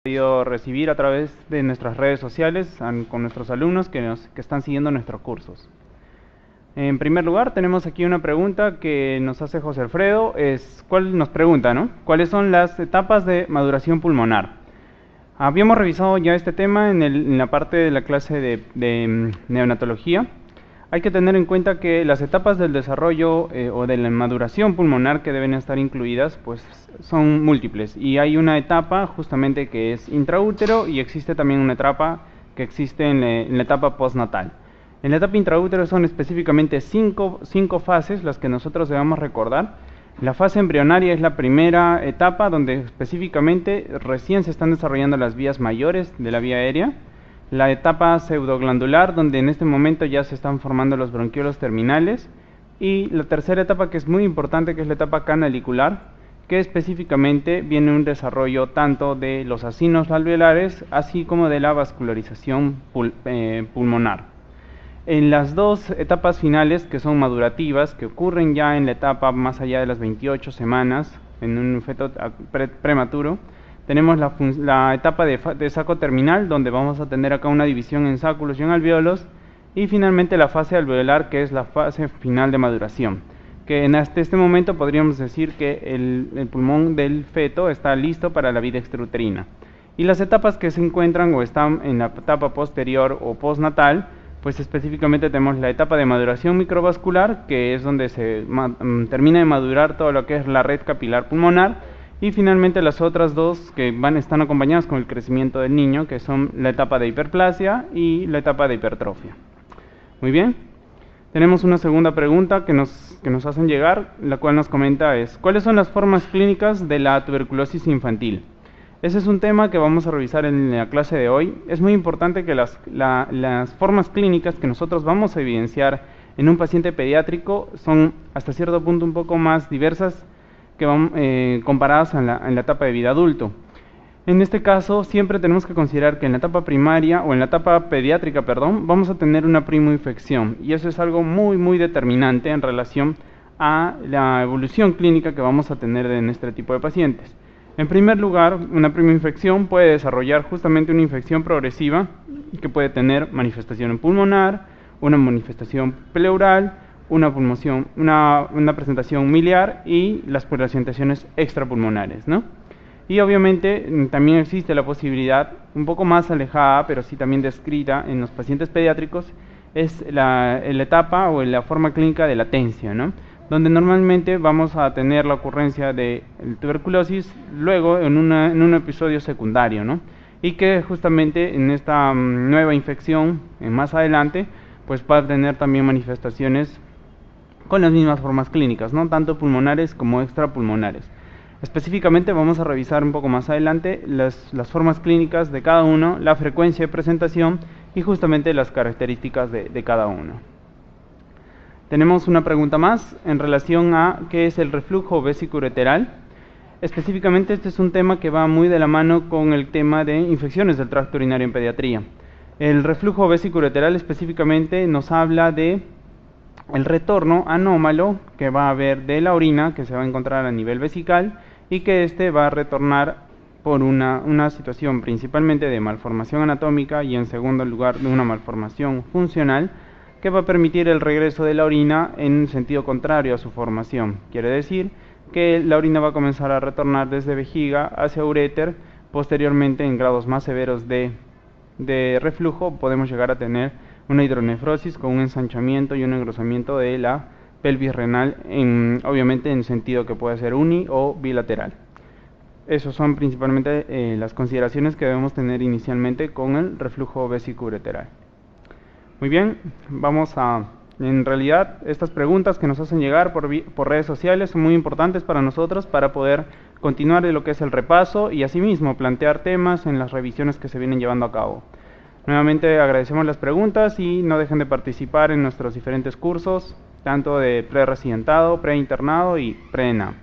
podido recibir a través de nuestras redes sociales con nuestros alumnos que están siguiendo nuestros cursos. En primer lugar, tenemos aquí una pregunta que nos hace José Alfredo. Nos pregunta, ¿no? ¿Cuáles son las etapas de maduración pulmonar? Habíamos revisado ya este tema en la parte de la clase de neonatología. Hay que tener en cuenta que las etapas del desarrollo o de la maduración pulmonar que deben estar incluidas pues son múltiples, y hay una etapa justamente que es intraútero, y existe también una etapa que existe en la etapa postnatal. En la etapa intraútero son específicamente cinco fases las que nosotros debemos recordar. La fase embrionaria es la primera etapa donde específicamente recién se están desarrollando las vías mayores de la vía aérea. La etapa pseudoglandular, donde en este momento ya se están formando los bronquiolos terminales. Y la tercera etapa, que es muy importante, que es la etapa canalicular, que específicamente viene un desarrollo tanto de los acinos alveolares, así como de la vascularización pulmonar. En las dos etapas finales, que son madurativas, que ocurren ya en la etapa más allá de las 28 semanas, en un feto prematuro, tenemos la etapa de saco terminal, donde vamos a tener acá una división en sáculos y en alvéolos, y finalmente la fase alveolar, que es la fase final de maduración, que en este momento podríamos decir que el pulmón del feto está listo para la vida extrauterina. Y las etapas que se encuentran o están en la etapa posterior o postnatal, pues específicamente tenemos la etapa de maduración microvascular, que es donde se termina de madurar todo lo que es la red capilar pulmonar, y finalmente las otras dos que están acompañadas con el crecimiento del niño, que son la etapa de hiperplasia y la etapa de hipertrofia. Muy bien, tenemos una segunda pregunta que nos hacen llegar, la cual nos comenta ¿cuáles son las formas clínicas de la tuberculosis infantil? Ese es un tema que vamos a revisar en la clase de hoy. Es muy importante que las formas clínicas que nosotros vamos a evidenciar en un paciente pediátrico son hasta cierto punto un poco más diversas que van comparadas en la etapa de vida adulto. En este caso, siempre tenemos que considerar que en la etapa primaria o en la etapa pediátrica, vamos a tener una primoinfección, y eso es algo muy determinante en relación a la evolución clínica que vamos a tener en este tipo de pacientes. En primer lugar, una primoinfección puede desarrollar justamente una infección progresiva que puede tener manifestación pulmonar, una manifestación pleural, una presentación miliar y las presentaciones extrapulmonares, ¿no? Y obviamente también existe la posibilidad, un poco más alejada, pero sí también descrita en los pacientes pediátricos, es la etapa o la forma clínica de latencia, ¿no? Donde normalmente vamos a tener la ocurrencia de tuberculosis luego en un episodio secundario, ¿no? Y que justamente en esta nueva infección, más adelante, pues va a tener también manifestaciones con las mismas formas clínicas, ¿no? Tanto pulmonares como extrapulmonares. Específicamente vamos a revisar un poco más adelante las formas clínicas de cada uno, la frecuencia de presentación y justamente las características de cada uno. Tenemos una pregunta más en relación a qué es el reflujo vesicoureteral. Específicamente este es un tema que va muy de la mano con el tema de infecciones del tracto urinario en pediatría. El reflujo vesicoureteral específicamente nos habla de el retorno anómalo que va a haber de la orina, que se va a encontrar a nivel vesical, y que este va a retornar por una situación principalmente de malformación anatómica y en segundo lugar de una malformación funcional, que va a permitir el regreso de la orina en sentido contrario a su formación. Quiere decir que la orina va a comenzar a retornar desde vejiga hacia uréter. Posteriormente, en grados más severos de reflujo, podemos llegar a tener una hidronefrosis con un ensanchamiento y un engrosamiento de la pelvis renal, obviamente en sentido que puede ser uni o bilateral. Esas son principalmente las consideraciones que debemos tener inicialmente con el reflujo vesicoureteral. Muy bien, en realidad estas preguntas que nos hacen llegar por redes sociales son muy importantes para nosotros para poder continuar de lo que es el repaso y asimismo plantear temas en las revisiones que se vienen llevando a cabo. Nuevamente agradecemos las preguntas y no dejen de participar en nuestros diferentes cursos, tanto de pre-residentado, pre-internado y pre-ENA.